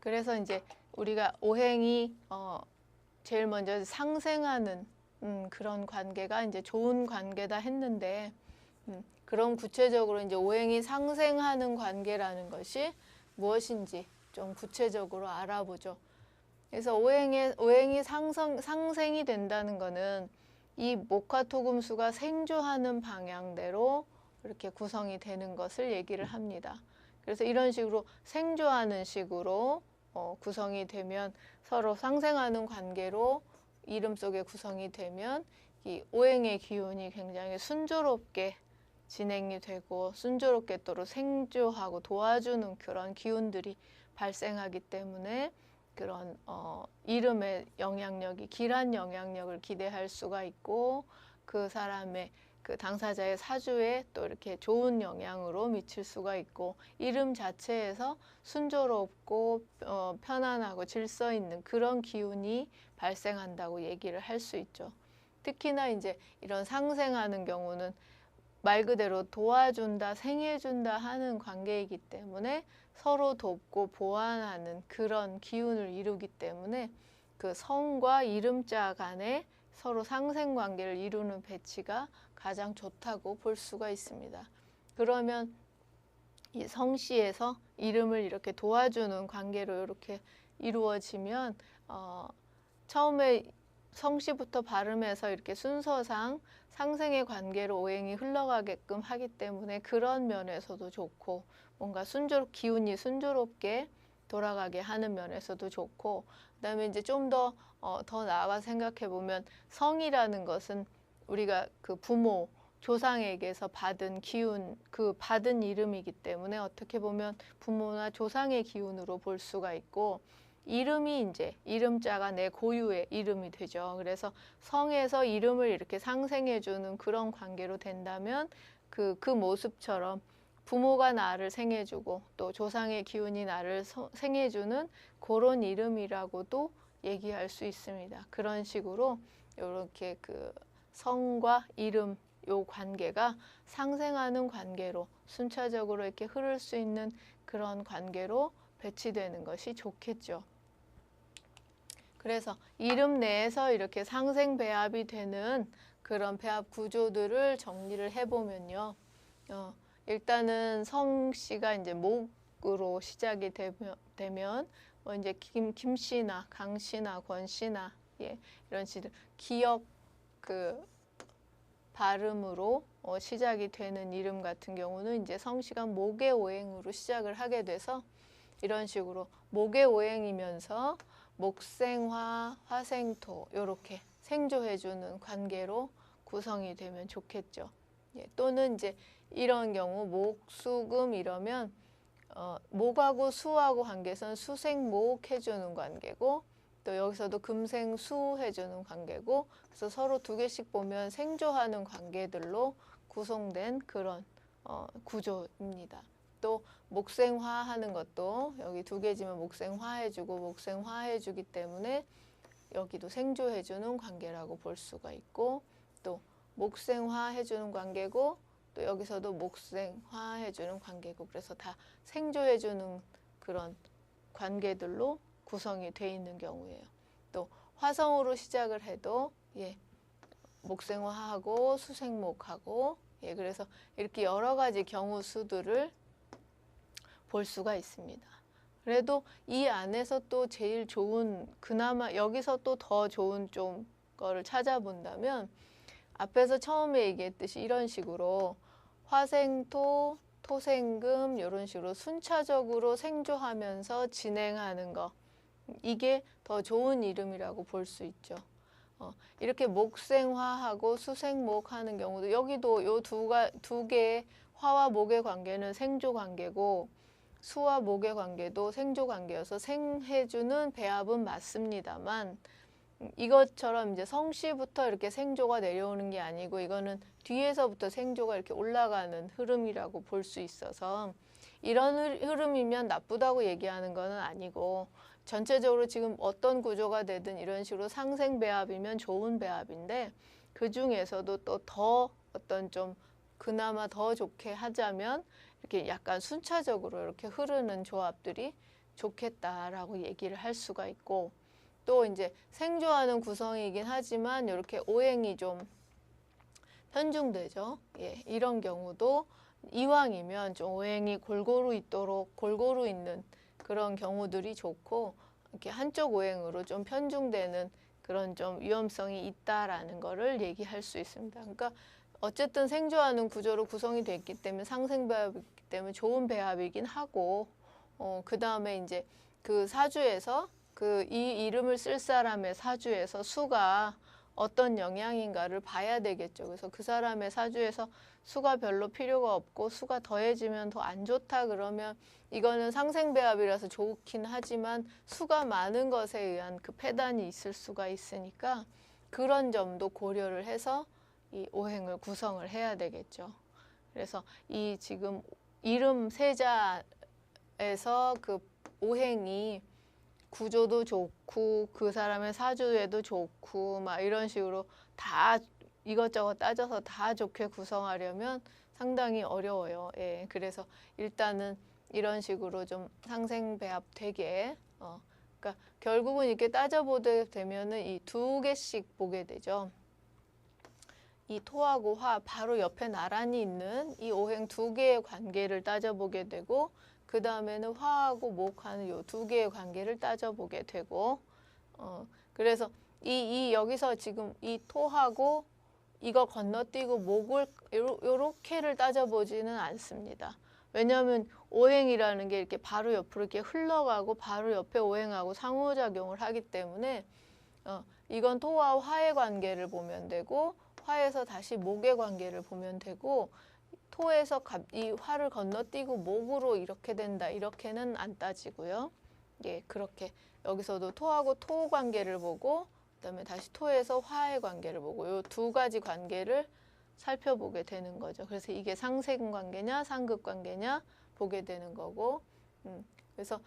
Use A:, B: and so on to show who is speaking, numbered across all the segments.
A: 그래서 이제 우리가 오행이 제일 먼저 상생하는 그런 관계가 이제 좋은 관계다 했는데, 그럼 구체적으로 이제 오행이 상생하는 관계라는 것이 무엇인지 좀 구체적으로 알아보죠. 그래서 오행이 상생이 된다는 것은 이 목화토금수가 생조하는 방향대로 이렇게 구성이 되는 것을 얘기를 합니다. 그래서 이런 식으로 생조하는 식으로 구성이 되면, 서로 상생하는 관계로 이름 속에 구성이 되면 이 오행의 기운이 굉장히 순조롭게 진행이 되고 순조롭게 또 생조하고 도와주는 그런 기운들이 발생하기 때문에 그런 이름의 영향력이 길한 영향력을 기대할 수가 있고, 그 사람의 그 당사자의 사주에 또 이렇게 좋은 영향으로 미칠 수가 있고, 이름 자체에서 순조롭고 편안하고 질서 있는 그런 기운이 발생한다고 얘기를 할 수 있죠. 특히나 이제 이런 상생하는 경우는 말 그대로 도와준다, 생해준다 하는 관계이기 때문에 서로 돕고 보완하는 그런 기운을 이루기 때문에 그 성과 이름자 간에 서로 상생 관계를 이루는 배치가 가장 좋다고 볼 수가 있습니다. 그러면 이 성씨에서 이름을 이렇게 도와주는 관계로 이렇게 이루어지면 처음에 성씨부터 발음해서 이렇게 순서상 상생의 관계로 오행이 흘러가게끔 하기 때문에 그런 면에서도 좋고, 뭔가 기운이 순조롭게 돌아가게 하는 면에서도 좋고, 그다음에 이제 좀 더 나아가 생각해 보면 성이라는 것은 우리가 그 부모, 조상에게서 받은 기운, 그 받은 이름이기 때문에 어떻게 보면 부모나 조상의 기운으로 볼 수가 있고, 이름이 이제 이름자가 내 고유의 이름이 되죠. 그래서 성에서 이름을 이렇게 상생해주는 그런 관계로 된다면 그 모습처럼 부모가 나를 생해주고 또 조상의 기운이 나를 생해주는 그런 이름이라고도 얘기할 수 있습니다. 그런 식으로 이렇게 그 성과 이름 요 관계가 상생하는 관계로 순차적으로 이렇게 흐를 수 있는 그런 관계로 배치되는 것이 좋겠죠. 그래서 이름 내에서 이렇게 상생 배합이 되는 그런 배합 구조들을 정리를 해보면요. 일단은 성씨가 이제 목으로 시작이 되면 이제 김씨나 강씨나 권씨나 이런 씨들 기역 그 발음으로 시작이 되는 이름 같은 경우는 이제 성씨가 목의 오행으로 시작을 하게 돼서 이런 식으로 목의 오행이면서 목생화, 화생토 이렇게 생조해주는 관계로 구성이 되면 좋겠죠. 또는 이제 이런 경우 목수금 이러면 목하고 수하고 관계에서는 수생목 해주는 관계고, 또 여기서도 금생수 해주는 관계고, 그래서 서로 두 개씩 보면 생조하는 관계들로 구성된 그런 구조입니다. 또 목생화 하는 것도 여기 두 개지만 목생화 해주고 목생화 해주기 때문에 여기도 생조해주는 관계라고 볼 수가 있고, 또 목생화 해주는 관계고, 또 여기서도 목생화 해주는 관계고, 그래서 다 생조해주는 그런 관계들로 구성이 돼 있는 경우예요. 또 화성으로 시작을 해도 목생화하고 수생목하고 그래서 이렇게 여러 가지 경우 수들을 볼 수가 있습니다. 그래도 이 안에서 또 제일 좋은, 그나마 여기서 또 더 좋은 좀 거를 찾아본다면 앞에서 처음에 얘기했듯이 이런 식으로 화생토, 토생금 이런 식으로 순차적으로 생조하면서 진행하는 거, 이게 더 좋은 이름이라고 볼 수 있죠. 이렇게 목생화하고 수생목 하는 경우도 여기도 요 두 개의 화와 목의 관계는 생조 관계고, 수와 목의 관계도 생조 관계여서 생해주는 배합은 맞습니다만, 이것처럼 이제 성씨부터 이렇게 생조가 내려오는 게 아니고 이거는 뒤에서부터 생조가 이렇게 올라가는 흐름이라고 볼 수 있어서, 이런 흐름이면 나쁘다고 얘기하는 것은 아니고, 전체적으로 지금 어떤 구조가 되든 이런 식으로 상생 배합이면 좋은 배합인데, 그 중에서도 또 더 어떤 좀 그나마 더 좋게 하자면 이렇게 약간 순차적으로 이렇게 흐르는 조합들이 좋겠다라고 얘기를 할 수가 있고, 또 이제 생조하는 구성이긴 하지만 이렇게 오행이 좀 편중되죠. 예, 이런 경우도 이왕이면 좀 오행이 골고루 있도록 골고루 있는 그런 경우들이 좋고, 이렇게 한쪽 오행으로 좀 편중되는 그런 좀 위험성이 있다라는 거를 얘기할 수 있습니다. 그러니까 어쨌든 생조하는 구조로 구성이 됐기 때문에 상생배합이기 때문에 좋은 배합이긴 하고, 그 다음에 이제 그 사주에서 그 이 이름을 쓸 사람의 사주에서 수가 어떤 영향인가를 봐야 되겠죠. 그래서 그 사람의 사주에서 수가 별로 필요가 없고 수가 더해지면 더 안 좋다 그러면 이거는 상생배합이라서 좋긴 하지만 수가 많은 것에 의한 그 폐단이 있을 수가 있으니까 그런 점도 고려를 해서 이 오행을 구성을 해야 되겠죠. 그래서 이 지금 이름 세자에서 그 오행이 구조도 좋고 그 사람의 사주에도 좋고 막 이런 식으로 다 이것저것 따져서 다 좋게 구성하려면 상당히 어려워요. 예, 그래서 일단은 이런 식으로 좀 상생배합 되게 그러니까 결국은 이렇게 따져보게 되면은 이 두 개씩 보게 되죠. 이 토하고 화 바로 옆에 나란히 있는 이 오행 두 개의 관계를 따져보게 되고, 그 다음에는 화하고 목하는 요 두 개의 관계를 따져보게 되고, 그래서 이 여기서 지금 이 토하고 이거 건너뛰고 목을 요렇게를 따져보지는 않습니다. 왜냐하면 오행이라는 게 이렇게 바로 옆으로 이렇게 흘러가고 바로 옆에 오행하고 상호작용을 하기 때문에 이건 토와 화의 관계를 보면 되고, 화에서 다시 목의 관계를 보면 되고, 토에서 이 화를 건너뛰고 목으로 이렇게 된다 이렇게는 안 따지고요. 예, 그렇게 여기서도 토하고 토 관계를 보고 그다음에 다시 토에서 화의 관계를 보고 이 두 가지 관계를 살펴보게 되는 거죠. 그래서 이게 상생 관계냐 상극 관계냐 보게 되는 거고, 그래서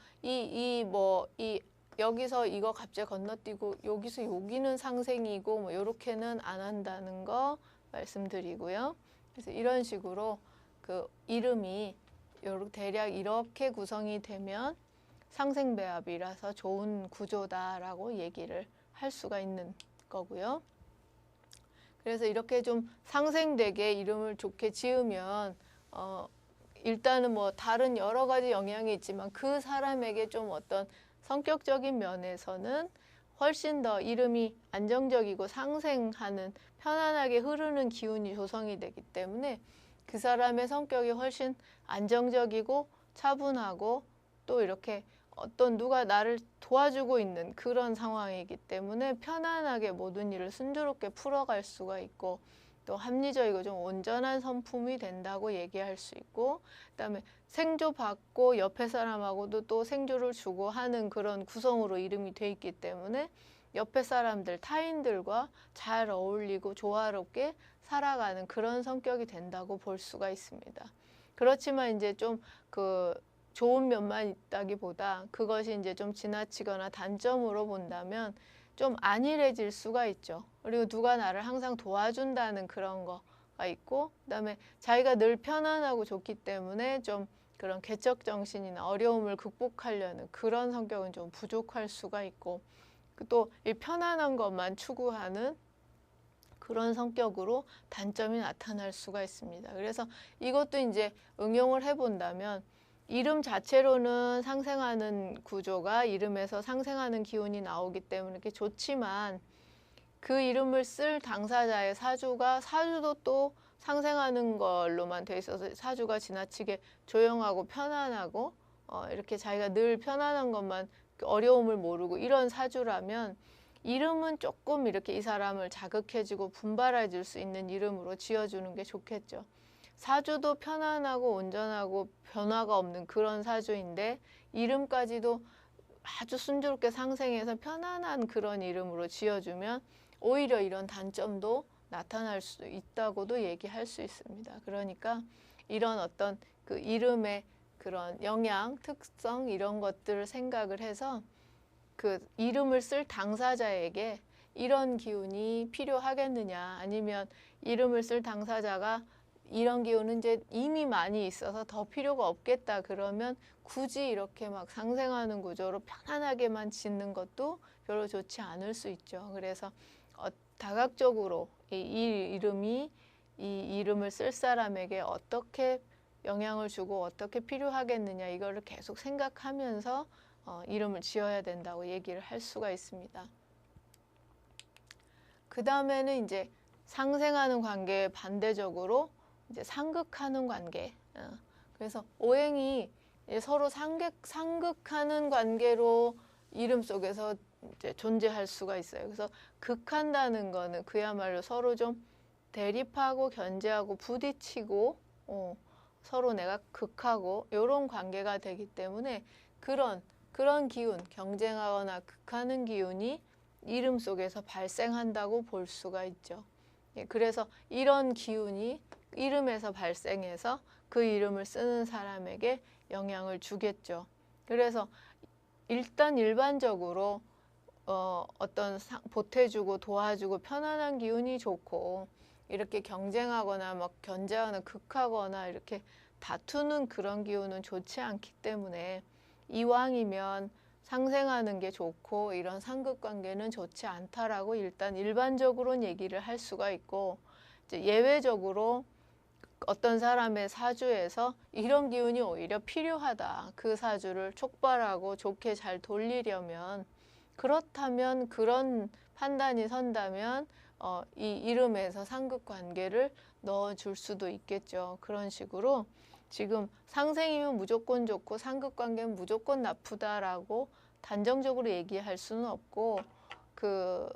A: 여기서 이거 갑자기 건너뛰고 여기서 여기는 상생이고 뭐 이렇게는 안 한다는 거 말씀드리고요. 그래서 이런 식으로 그 이름이 대략 이렇게 구성이 되면 상생배합이라서 좋은 구조다라고 얘기를 할 수가 있는 거고요. 그래서 이렇게 좀 상생되게 이름을 좋게 지으면 일단은 뭐 다른 여러 가지 영향이 있지만 그 사람에게 좀 어떤 성격적인 면에서는 훨씬 더 이름이 안정적이고 상생하는 편안하게 흐르는 기운이 조성이 되기 때문에 그 사람의 성격이 훨씬 안정적이고 차분하고 또 이렇게 어떤 누가 나를 도와주고 있는 그런 상황이기 때문에 편안하게 모든 일을 순조롭게 풀어갈 수가 있고 또 합리적이고 좀 온전한 성품이 된다고 얘기할 수 있고, 그다음에 생조 받고 옆에 사람하고도 또 생조를 주고 하는 그런 구성으로 이름이 돼 있기 때문에 옆에 사람들, 타인들과 잘 어울리고 조화롭게 살아가는 그런 성격이 된다고 볼 수가 있습니다. 그렇지만 이제 좀 그 좋은 면만 있다기보다 그것이 이제 좀 지나치거나 단점으로 본다면 좀 안일해질 수가 있죠. 그리고 누가 나를 항상 도와준다는 그런 거가 있고, 그다음에 자기가 늘 편안하고 좋기 때문에 좀 그런 개척 정신이나 어려움을 극복하려는 그런 성격은 좀 부족할 수가 있고, 또 이 편안한 것만 추구하는 그런 성격으로 단점이 나타날 수가 있습니다. 그래서 이것도 이제 응용을 해본다면 이름 자체로는 상생하는 구조가 이름에서 상생하는 기운이 나오기 때문에 이렇게 좋지만 그 이름을 쓸 당사자의 사주도 또 상생하는 걸로만 돼 있어서 사주가 지나치게 조용하고 편안하고 이렇게 자기가 늘 편안한 것만 어려움을 모르고 이런 사주라면 이름은 조금 이렇게 이 사람을 자극해주고 분발해 줄 수 있는 이름으로 지어주는 게 좋겠죠. 사주도 편안하고 온전하고 변화가 없는 그런 사주인데 이름까지도 아주 순조롭게 상생해서 편안한 그런 이름으로 지어주면 오히려 이런 단점도 나타날 수 있다고도 얘기할 수 있습니다. 그러니까 이런 어떤 그 이름의 그런 영향, 특성 이런 것들을 생각을 해서 그 이름을 쓸 당사자에게 이런 기운이 필요하겠느냐, 아니면 이름을 쓸 당사자가 이런 기운은 이제 이미 많이 있어서 더 필요가 없겠다 그러면 굳이 이렇게 막 상생하는 구조로 편안하게만 짓는 것도 별로 좋지 않을 수 있죠. 그래서 다각적으로 이 이름이 이 이름을 쓸 사람에게 어떻게 영향을 주고 어떻게 필요하겠느냐 이거를 계속 생각하면서 이름을 지어야 된다고 얘기를 할 수가 있습니다. 그 다음에는 이제 상생하는 관계에 반대적으로 이제 상극하는 관계. 그래서 오행이 서로 상극하는 관계로 이름 속에서 이제 존재할 수가 있어요. 그래서 극한다는 거는 그야말로 서로 좀 대립하고 견제하고 부딪히고 서로 내가 극하고 이런 관계가 되기 때문에 그런 기운, 경쟁하거나 극하는 기운이 이름 속에서 발생한다고 볼 수가 있죠. 예, 그래서 이런 기운이 이름에서 발생해서 그 이름을 쓰는 사람에게 영향을 주겠죠. 그래서 일단 일반적으로 어떤 보태주고 도와주고 편안한 기운이 좋고 이렇게 경쟁하거나 막 견제하거나 극하거나 이렇게 다투는 그런 기운은 좋지 않기 때문에 이왕이면 상생하는 게 좋고 이런 상극관계는 좋지 않다라고 일단 일반적으로는 얘기를 할 수가 있고 이제 예외적으로 어떤 사람의 사주에서 이런 기운이 오히려 필요하다. 그 사주를 촉발하고 좋게 잘 돌리려면 그렇다면 그런 판단이 선다면 이 이름에서 상극관계를 넣어줄 수도 있겠죠. 그런 식으로 지금 상생이면 무조건 좋고 상극관계는 무조건 나쁘다라고 단정적으로 얘기할 수는 없고 그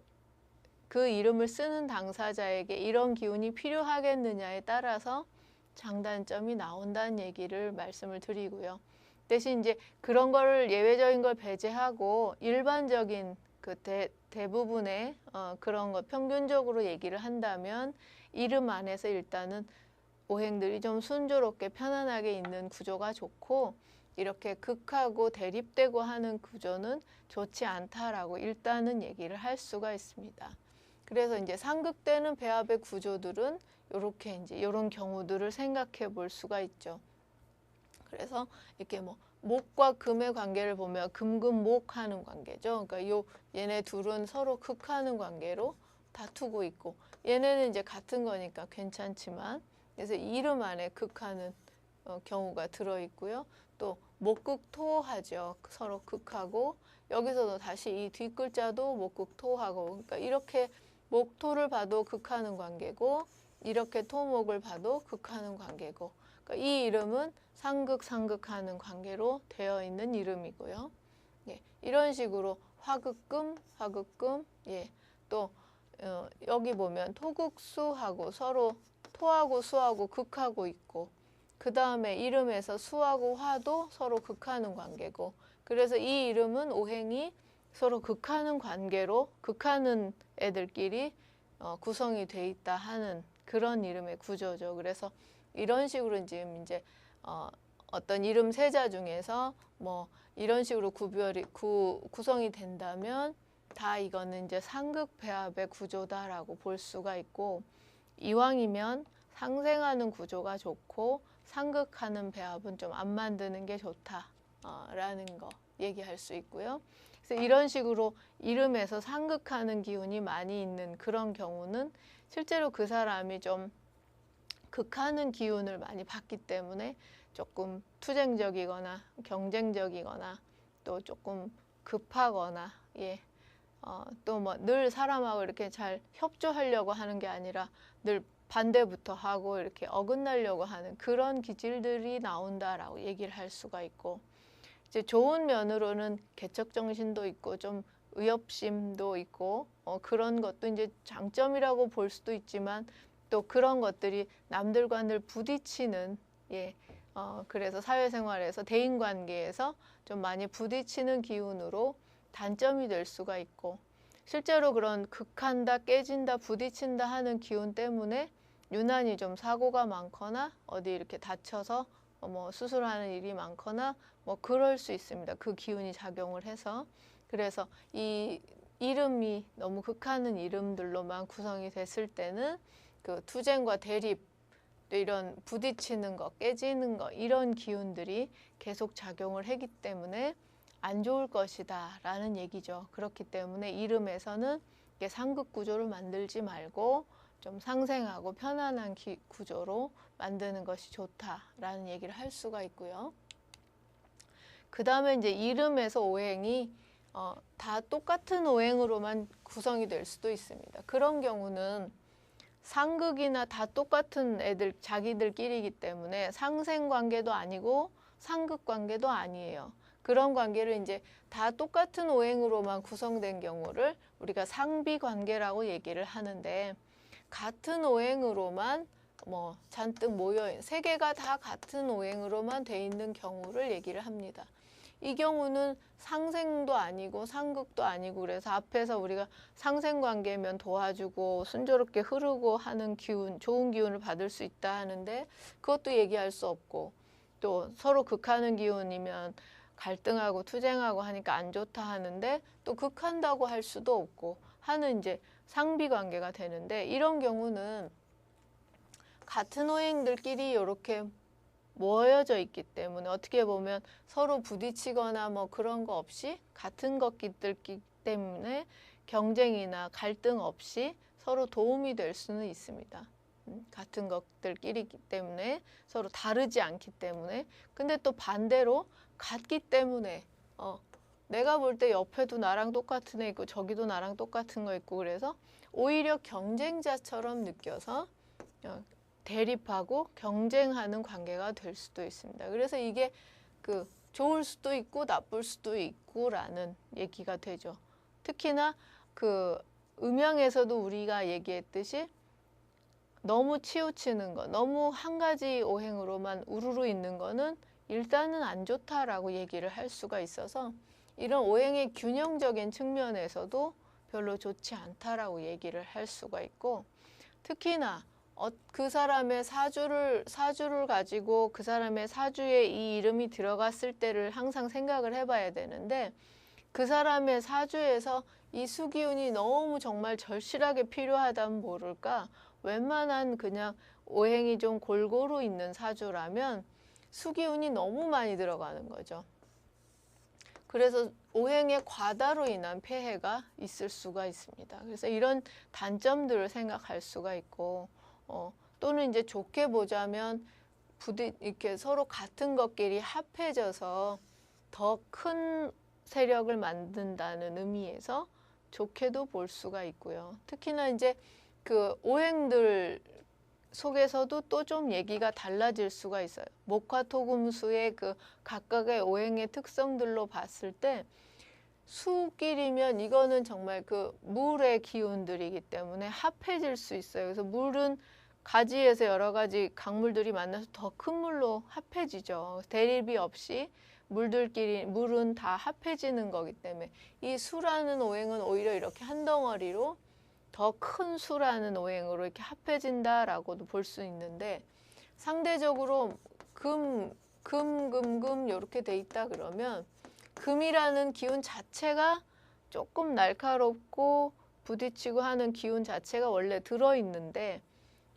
A: 이름을 쓰는 당사자에게 이런 기운이 필요하겠느냐에 따라서 장단점이 나온다는 얘기를 말씀을 드리고요. 대신 이제 그런 거를 예외적인 걸 배제하고 일반적인 그 대부분의 그런 거 평균적으로 얘기를 한다면 이름 안에서 일단은 오행들이 좀 순조롭게 편안하게 있는 구조가 좋고 이렇게 극하고 대립되고 하는 구조는 좋지 않다라고 일단은 얘기를 할 수가 있습니다. 그래서 이제 상극되는 배합의 구조들은 이렇게 이제 이런 경우들을 생각해 볼 수가 있죠. 그래서 이렇게 뭐 목과 금의 관계를 보면 금금목 하는 관계죠. 그러니까 얘네 둘은 서로 극하는 관계로 다투고 있고 얘네는 이제 같은 거니까 괜찮지만 그래서 이름 안에 극하는 경우가 들어 있고요. 또 목극토하죠. 서로 극하고 여기서도 다시 이 뒷글자도 목극토하고 그러니까 이렇게 목토를 봐도 극하는 관계고 이렇게 토목을 봐도 극하는 관계고 그러니까 이 이름은 상극하는 관계로 되어 있는 이름이고요. 예, 이런 식으로 화극금, 예, 또 여기 보면 토극수하고 서로 토하고 수하고 극하고 있고 그 다음에 이름에서 수하고 화도 서로 극하는 관계고 그래서 이 이름은 오행이 서로 극하는 관계로 극하는 애들끼리 구성이 돼 있다 하는 그런 이름의 구조죠. 그래서 이런 식으로 지금 이제 어떤 이름 세자 중에서 뭐 이런 식으로 구성이 된다면 다 이거는 이제 상극 배합의 구조다라고 볼 수가 있고 이왕이면 상생하는 구조가 좋고 상극하는 배합은 좀 안 만드는 게 좋다라는 거 얘기할 수 있고요. 그래서 이런 식으로 이름에서 상극하는 기운이 많이 있는 그런 경우는 실제로 그 사람이 좀 극하는 기운을 많이 받기 때문에 조금 투쟁적이거나 경쟁적이거나 또 조금 급하거나 또 뭐 늘 사람하고 이렇게 잘 협조하려고 하는 게 아니라 늘 반대부터 하고 이렇게 어긋나려고 하는 그런 기질들이 나온다라고 얘기를 할 수가 있고 이제 좋은 면으로는 개척 정신도 있고 좀 의협심도 있고 그런 것도 이제 장점이라고 볼 수도 있지만 또 그런 것들이 남들과 늘 부딪히는 그래서 사회생활에서 대인관계에서 좀 많이 부딪히는 기운으로 단점이 될 수가 있고 실제로 그런 극한다, 깨진다, 부딪힌다 하는 기운 때문에 유난히 좀 사고가 많거나 어디 이렇게 다쳐서 뭐 수술하는 일이 많거나 뭐 그럴 수 있습니다. 그 기운이 작용을 해서 그래서 이 이름이 너무 극하는 이름들로만 구성이 됐을 때는 그 투쟁과 대립 또 이런 부딪히는 거, 깨지는 거 이런 기운들이 계속 작용을 하기 때문에 안 좋을 것이다 라는 얘기죠. 그렇기 때문에 이름에서는 이렇게 상극 구조를 만들지 말고 좀 상생하고 편안한 구조로 만드는 것이 좋다라는 얘기를 할 수가 있고요. 그 다음에 이제 이름에서 오행이 다 똑같은 오행으로만 구성이 될 수도 있습니다. 그런 경우는 상극이나 다 똑같은 애들 자기들끼리이기 때문에 상생 관계도 아니고 상극 관계도 아니에요. 그런 관계를 이제 다 똑같은 오행으로만 구성된 경우를 우리가 상비 관계라고 얘기를 하는데, 같은 오행으로만 뭐 잔뜩 모여 세 개가 다 같은 오행으로만 돼 있는 경우를 얘기를 합니다. 이 경우는 상생도 아니고 상극도 아니고, 그래서 앞에서 우리가 상생 관계면 도와주고 순조롭게 흐르고 하는 기운, 좋은 기운을 받을 수 있다 하는데 그것도 얘기할 수 없고, 또 서로 극하는 기운이면 갈등하고 투쟁하고 하니까 안 좋다 하는데 또 극한다고 할 수도 없고 하는 이제 상비 관계가 되는데, 이런 경우는 같은 오행들끼리 이렇게 모여져 있기 때문에 어떻게 보면 서로 부딪히거나 뭐 그런 거 없이 같은 것들 때문에 경쟁이나 갈등 없이 서로 도움이 될 수는 있습니다. 같은 것들끼리기 때문에 서로 다르지 않기 때문에. 근데 또 반대로 같기 때문에 내가 볼 때 옆에도 나랑 똑같은 애 있고 저기도 나랑 똑같은 거 있고, 그래서 오히려 경쟁자처럼 느껴서 대립하고 경쟁하는 관계가 될 수도 있습니다. 그래서 이게 좋을 수도 있고 나쁠 수도 있고라는 얘기가 되죠. 특히나 음양에서도 우리가 얘기했듯이 너무 치우치는 거, 너무 한 가지 오행으로만 우르르 있는 거는 일단은 안 좋다라고 얘기를 할 수가 있어서, 이런 오행의 균형적인 측면에서도 별로 좋지 않다라고 얘기를 할 수가 있고, 특히나 그 사람의 사주를 가지고 그 사람의 사주에 이 이름이 들어갔을 때를 항상 생각을 해봐야 되는데, 그 사람의 사주에서 이 수기운이 너무 정말 절실하게 필요하다면 모를까, 웬만한 그냥 오행이 좀 골고루 있는 사주라면 수기운이 너무 많이 들어가는 거죠. 그래서 오행의 과다로 인한 폐해가 있을 수가 있습니다. 그래서 이런 단점들을 생각할 수가 있고, 또는 이제 좋게 보자면 이렇게 서로 같은 것끼리 합해져서 더 큰 세력을 만든다는 의미에서 좋게도 볼 수가 있고요. 특히나 이제 오행들 속에서도 또 좀 얘기가 달라질 수가 있어요. 목화토금수의 각각의 오행의 특성들로 봤을 때, 수끼리면 이거는 정말 물의 기운들이기 때문에 합해질 수 있어요. 그래서 물은 가지에서 여러 가지 강물들이 만나서 더 큰 물로 합해지죠. 대립이 없이 물은 다 합해지는 거기 때문에 이 수라는 오행은 오히려 이렇게 한 덩어리로 더 큰 수라는 오행으로 이렇게 합해진다라고도 볼 수 있는데, 상대적으로 금 이렇게 돼 있다 그러면 금이라는 기운 자체가 조금 날카롭고 부딪히고 하는 기운 자체가 원래 들어있는데,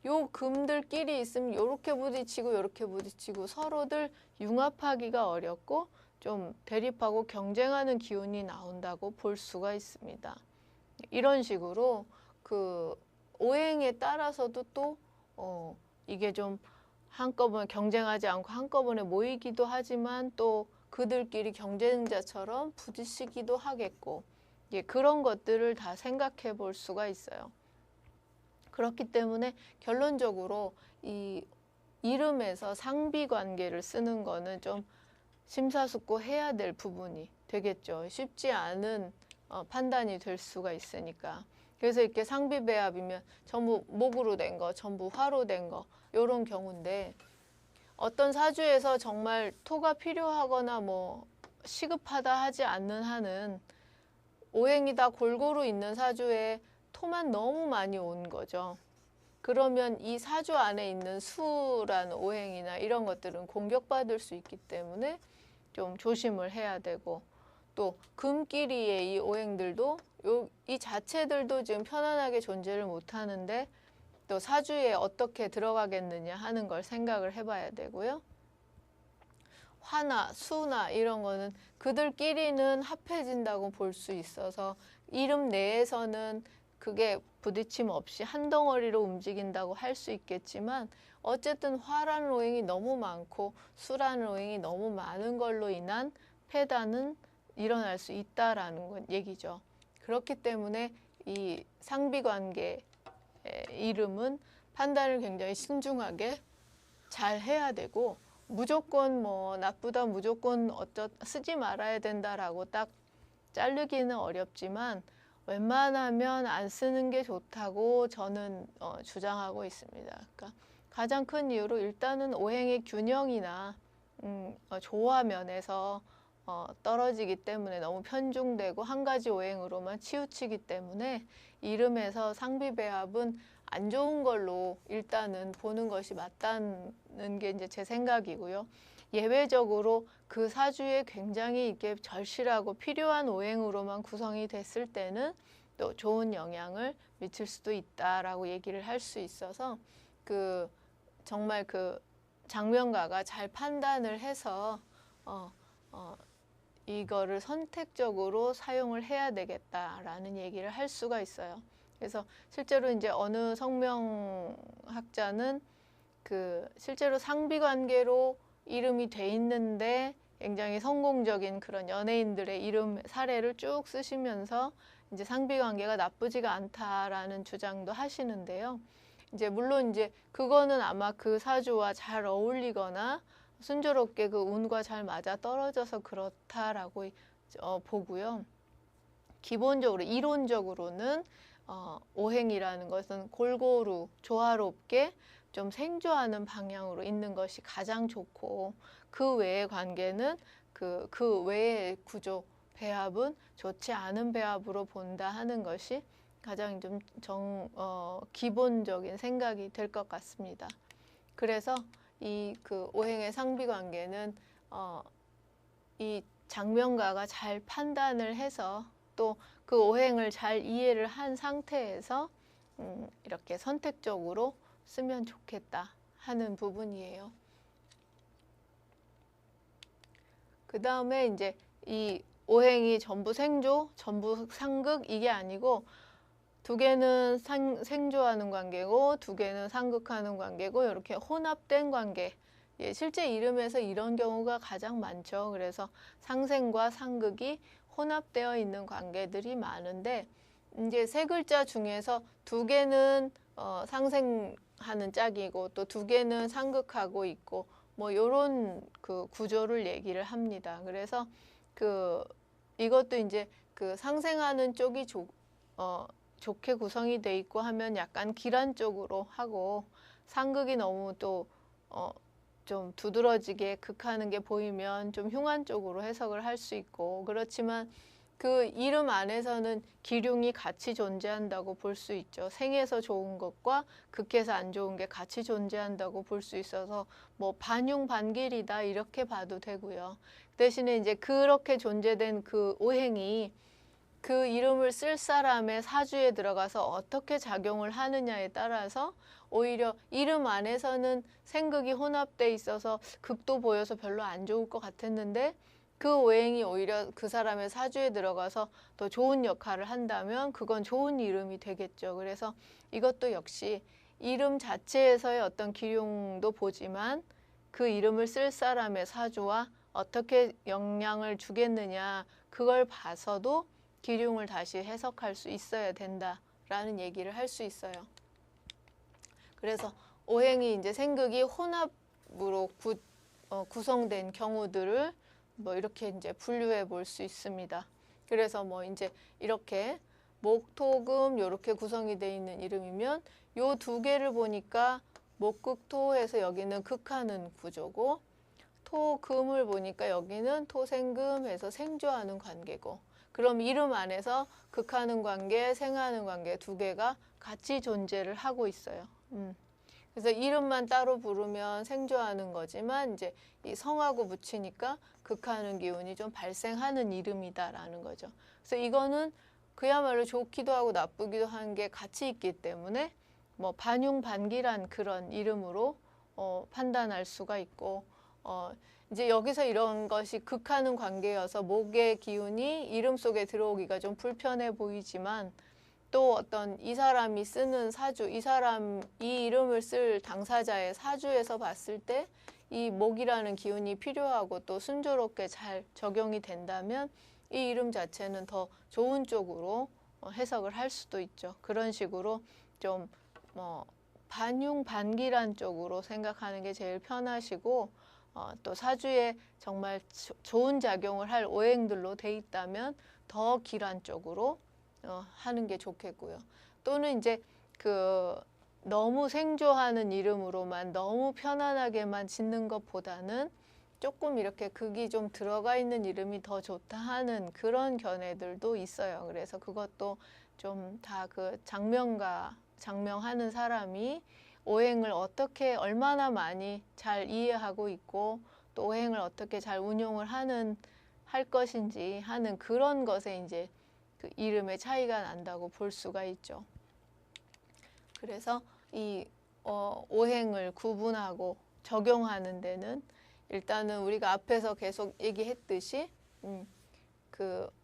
A: 요 금들끼리 있으면 요렇게 부딪히고 요렇게 부딪히고 서로들 융합하기가 어렵고 좀 대립하고 경쟁하는 기운이 나온다고 볼 수가 있습니다. 이런 식으로 오행에 따라서도 또 이게 좀 한꺼번에 경쟁하지 않고 한꺼번에 모이기도 하지만 또 그들끼리 경쟁자처럼 부딪히기도 하겠고, 그런 것들을 다 생각해 볼 수가 있어요. 그렇기 때문에 결론적으로 이 이름에서 상비 관계를 쓰는 거는 좀 심사숙고해야 될 부분이 되겠죠. 쉽지 않은 판단이 될 수가 있으니까. 그래서 이렇게 상비배합이면 전부 목으로 된 거, 전부 화로 된 거, 이런 경우인데, 어떤 사주에서 정말 토가 필요하거나 뭐 시급하다 하지 않는 한은 오행이 다 골고루 있는 사주에 토만 너무 많이 온 거죠. 그러면 이 사주 안에 있는 수라는 오행이나 이런 것들은 공격받을 수 있기 때문에 좀 조심을 해야 되고, 또 금끼리의 이 오행들도 이 자체들도 지금 편안하게 존재를 못 하는데 또 사주에 어떻게 들어가겠느냐 하는 걸 생각을 해봐야 되고요. 화나 수나 이런 거는 그들끼리는 합해진다고 볼 수 있어서 이름 내에서는 그게 부딪힘 없이 한 덩어리로 움직인다고 할 수 있겠지만 어쨌든 화라는 오행이 너무 많고 수라는 오행이 너무 많은 걸로 인한 폐단은 일어날 수 있다라는 건 얘기죠. 그렇기 때문에 이 상비관계 이름은 판단을 굉장히 신중하게 잘 해야 되고 무조건 뭐 나쁘다 무조건 쓰지 말아야 된다라고 딱 자르기는 어렵지만 웬만하면 안 쓰는 게 좋다고 저는 주장하고 있습니다. 그러니까 가장 큰 이유로 일단은 오행의 균형이나 조화 면에서 떨어지기 때문에 너무 편중되고 한 가지 오행으로만 치우치기 때문에 이름에서 상비배합은 안 좋은 걸로 일단은 보는 것이 맞다는 게 이제 제 생각이고요. 예외적으로 그 사주에 굉장히 이렇게 절실하고 필요한 오행으로만 구성이 됐을 때는 또 좋은 영향을 미칠 수도 있다라고 얘기를 할 수 있어서 정말 그 장명가가 잘 판단을 해서 이거를 선택적으로 사용을 해야 되겠다라는 얘기를 할 수가 있어요. 그래서 실제로 이제 어느 성명학자는 실제로 상비관계로 이름이 돼 있는데 굉장히 성공적인 그런 연예인들의 이름 사례를 쭉 쓰시면서 이제 상비관계가 나쁘지가 않다라는 주장도 하시는데요. 이제 물론 이제 그거는 아마 그 사주와 잘 어울리거나 순조롭게 그 운과 잘 맞아 떨어져서 그렇다라고 보고요. 기본적으로 이론적으로는 오행이라는 것은 골고루 조화롭게 좀 생조하는 방향으로 있는 것이 가장 좋고 그 외의 관계는 그 외의 구조 배합은 좋지 않은 배합으로 본다 하는 것이 가장 좀 기본적인 생각이 될 것 같습니다. 그래서 그 오행의 상비 관계는 이 장명가가 잘 판단을 해서 또 그 오행을 잘 이해를 한 상태에서 이렇게 선택적으로 쓰면 좋겠다 하는 부분이에요. 그 다음에 이제 이 오행이 전부 생조, 전부 상극 이게 아니고 두 개는 생조하는 관계고 두 개는 상극하는 관계고 이렇게 혼합된 관계. 실제 이름에서 이런 경우가 가장 많죠. 그래서 상생과 상극이 혼합되어 있는 관계들이 많은데 이제 세 글자 중에서 두 개는 상생하는 짝이고 또 두 개는 상극하고 있고 뭐 이런 그 구조를 얘기를 합니다. 그래서 이것도 이제 상생하는 쪽이 좋게 구성이 돼 있고 하면 약간 기란 쪽으로 하고 상극이 너무 또 좀 두드러지게 극하는 게 보이면 좀 흉한 쪽으로 해석을 할 수 있고 그렇지만 그 이름 안에서는 기륭이 같이 존재한다고 볼 수 있죠. 생에서 좋은 것과 극해서 안 좋은 게 같이 존재한다고 볼 수 있어서 뭐 반흉 반길이다 이렇게 봐도 되고요. 대신에 이제 그렇게 존재된 그 오행이 그 이름을 쓸 사람의 사주에 들어가서 어떻게 작용을 하느냐에 따라서 오히려 이름 안에서는 생극이 혼합돼 있어서 극도 보여서 별로 안 좋을 것 같았는데 그 오행이 오히려 그 사람의 사주에 들어가서 더 좋은 역할을 한다면 그건 좋은 이름이 되겠죠. 그래서 이것도 역시 이름 자체에서의 어떤 기용도 보지만 그 이름을 쓸 사람의 사주와 어떻게 영향을 주겠느냐 그걸 봐서도 기륭을 다시 해석할 수 있어야 된다라는 얘기를 할 수 있어요. 그래서 오행이 이제 생극이 혼합으로 구성된 경우들을 뭐 이렇게 이제 분류해 볼 수 있습니다. 그래서 뭐 이제 이렇게 목토금 이렇게 구성이 되어 있는 이름이면 요 두 개를 보니까 목극토해서 여기는 극하는 구조고 토금을 보니까 여기는 토생금해서 생조하는 관계고 그럼 이름 안에서 극하는 관계, 생하는 관계 두 개가 같이 존재를 하고 있어요. 그래서 이름만 따로 부르면 생조하는 거지만 이제 이 성하고 붙이니까 극하는 기운이 좀 발생하는 이름이다라는 거죠. 그래서 이거는 그야말로 좋기도 하고 나쁘기도 한 게 같이 있기 때문에 뭐 반융반기란 그런 이름으로 판단할 수가 있고, 이제 여기서 이런 것이 극하는 관계여서 목의 기운이 이름 속에 들어오기가 좀 불편해 보이지만, 또 어떤 이 사람이 쓰는 사주, 이 이름을 쓸 당사자의 사주에서 봤을 때 이 목이라는 기운이 필요하고 또 순조롭게 잘 적용이 된다면 이 이름 자체는 더 좋은 쪽으로 해석을 할 수도 있죠. 그런 식으로 좀 반융반기란 쪽으로 생각하는 게 제일 편하시고, 또 사주에 정말 좋은 작용을 할 오행들로 돼 있다면 더 기란 쪽으로 하는 게 좋겠고요. 또는 이제 너무 생조하는 이름으로만 너무 편안하게만 짓는 것보다는 조금 이렇게 극이 좀 들어가 있는 이름이 더 좋다 하는 그런 견해들도 있어요. 그래서 그것도 좀 다 그 장명하는 사람이 오행을 어떻게 얼마나 많이 잘 이해하고 있고 또 오행을 어떻게 잘 운용을 할 것인지 하는 그런 것에 이제 그 이름의 차이가 난다고 볼 수가 있죠. 그래서 이 오행을 구분하고 적용하는 데는 일단은 우리가 앞에서 계속 얘기했듯이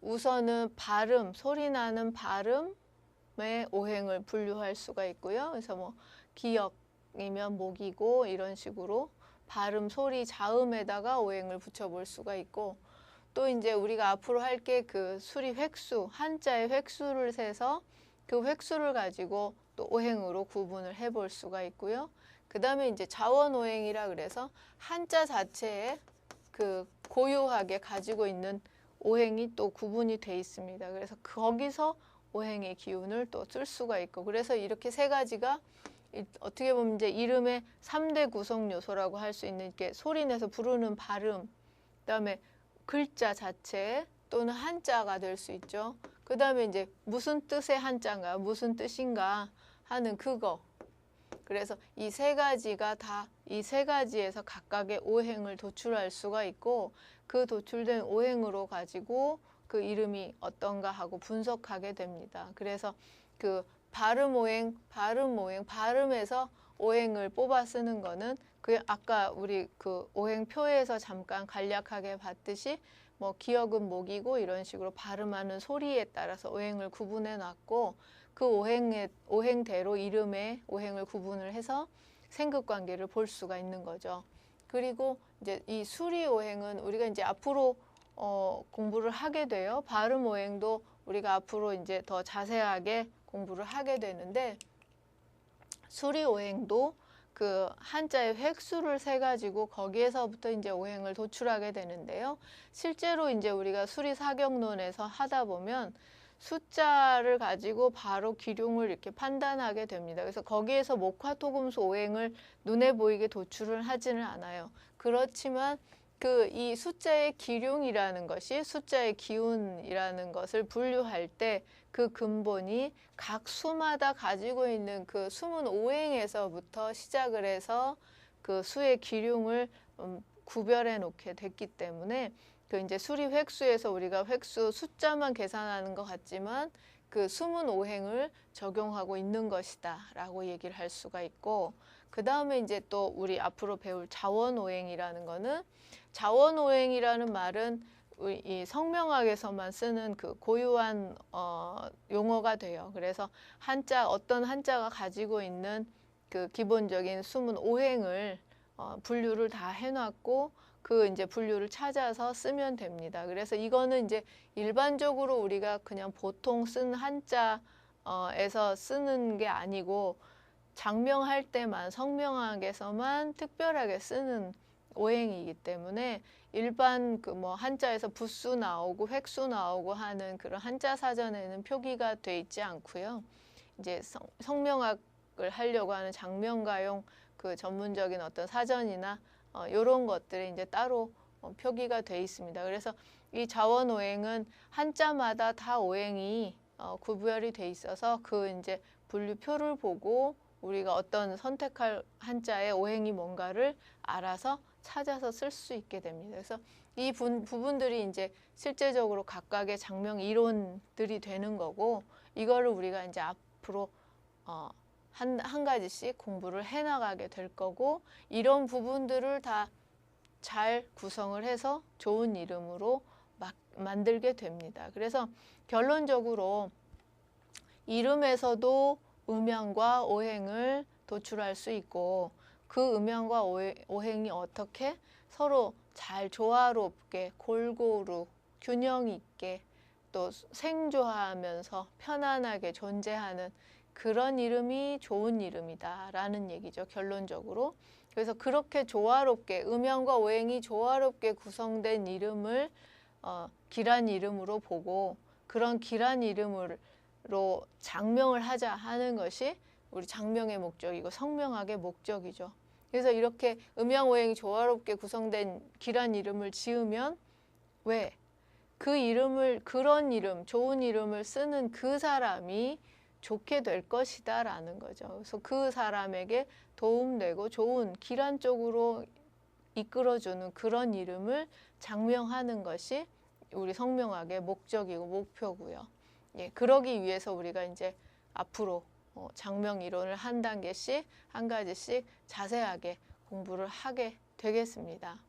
A: 우선은 발음, 소리 나는 발음의 오행을 분류할 수가 있고요. 그래서 뭐 기역이면 목이고 이런 식으로 발음, 소리, 자음에다가 오행을 붙여볼 수가 있고, 또 이제 우리가 앞으로 할 게 그 수리 획수, 한자의 획수를 세서 그 획수를 가지고 또 오행으로 구분을 해볼 수가 있고요. 그 다음에 이제 자원오행이라 그래서 한자 자체에 그 고유하게 가지고 있는 오행이 또 구분이 돼 있습니다. 그래서 거기서 오행의 기운을 또 쓸 수가 있고, 그래서 이렇게 세 가지가 어떻게 보면 이제 이름의 3대 구성 요소라고 할 수 있는 게 소리 내서 부르는 발음, 그다음에 글자 자체 또는 한자가 될 수 있죠. 그 다음에 이제 무슨 뜻의 한자인가, 무슨 뜻인가 하는 그거. 그래서 이 세 가지가 다 이 세 가지에서 각각의 오행을 도출할 수가 있고, 그 도출된 오행으로 가지고 그 이름이 어떤가 하고 분석하게 됩니다. 그래서 그 발음에서 오행을 뽑아 쓰는 거는 그 아까 우리 그 오행표에서 잠깐 간략하게 봤듯이 뭐 기역은 목이고 이런 식으로 발음하는 소리에 따라서 오행을 구분해 놨고, 그 오행대로 이름의 오행을 구분을 해서 생극관계를 볼 수가 있는 거죠. 그리고 이제 이 수리 오행은 우리가 이제 앞으로 공부를 하게 돼요. 발음 오행도 우리가 앞으로 이제 더 자세하게 공부를 하게 되는데, 수리 오행도 그 한자의 획수를 세 가지고 거기에서부터 이제 오행을 도출하게 되는데요. 실제로 이제 우리가 수리 사경론에서 하다 보면 숫자를 가지고 바로 기륭을 이렇게 판단하게 됩니다. 그래서 거기에서 목화토금수 오행을 눈에 보이게 도출을 하지는 않아요. 그렇지만 이 숫자의 기륭이라는 것이 숫자의 기운이라는 것을 분류할 때 그 근본이 각 수마다 가지고 있는 그 수문 오행에서부터 시작을 해서 그 수의 기륭을 구별해 놓게 됐기 때문에 그 이제 수리 획수에서 우리가 획수 숫자만 계산하는 것 같지만 그 수문 오행을 적용하고 있는 것이다라고 얘기를 할 수가 있고, 그 다음에 이제 또 우리 앞으로 배울 자원오행이라는 거는, 자원오행이라는 말은 이 성명학에서만 쓰는 그 고유한 용어가 돼요. 그래서 어떤 한자가 가지고 있는 그 기본적인 수문 오행을 분류를 다 해놨고 그 이제 분류를 찾아서 쓰면 됩니다. 그래서 이거는 이제 일반적으로 우리가 그냥 보통 쓴 한자에서 쓰는 게 아니고 장명할 때만 성명학에서만 특별하게 쓰는 오행이기 때문에 일반 그 뭐 한자에서 부수 나오고 획수 나오고 하는 그런 한자 사전에는 표기가 돼 있지 않고요. 이제 성명학을 하려고 하는 장명가용 그 전문적인 어떤 사전이나 이런 것들이 이제 따로 표기가 돼 있습니다. 그래서 이 자원오행은 한자마다 다 오행이 구별이 돼 있어서 그 이제 분류표를 보고 우리가 어떤 선택할 한자의 오행이 뭔가를 알아서 찾아서 쓸 수 있게 됩니다. 그래서 이 부분들이 이제 실제적으로 각각의 장명 이론들이 되는 거고, 이거를 우리가 이제 앞으로 한 가지씩 공부를 해나가게 될 거고, 이런 부분들을 다 잘 구성을 해서 좋은 이름으로 만들게 됩니다. 그래서 결론적으로 이름에서도 음양과 오행을 도출할 수 있고, 그 음양과 오행이 어떻게 서로 잘 조화롭게 골고루 균형 있게 또 생조화하면서 편안하게 존재하는 그런 이름이 좋은 이름이다라는 얘기죠, 결론적으로. 그래서 그렇게 조화롭게 음양과 오행이 조화롭게 구성된 이름을 길한 이름으로 보고, 그런 길한 이름으로 장명을 하자 하는 것이 우리 장명의 목적이고 성명학의 목적이죠. 그래서 이렇게 음양 오행이 조화롭게 구성된 길한 이름을 지으면 왜? 그 이름을, 그런 이름, 좋은 이름을 쓰는 그 사람이 좋게 될 것이다 라는 거죠. 그래서 그 사람에게 도움되고 좋은 길한 쪽으로 이끌어주는 그런 이름을 장명하는 것이 우리 성명학의 목적이고 목표고요. 예, 그러기 위해서 우리가 이제 앞으로 장명 이론을 한 단계씩 한 가지씩 자세하게 공부를 하게 되겠습니다.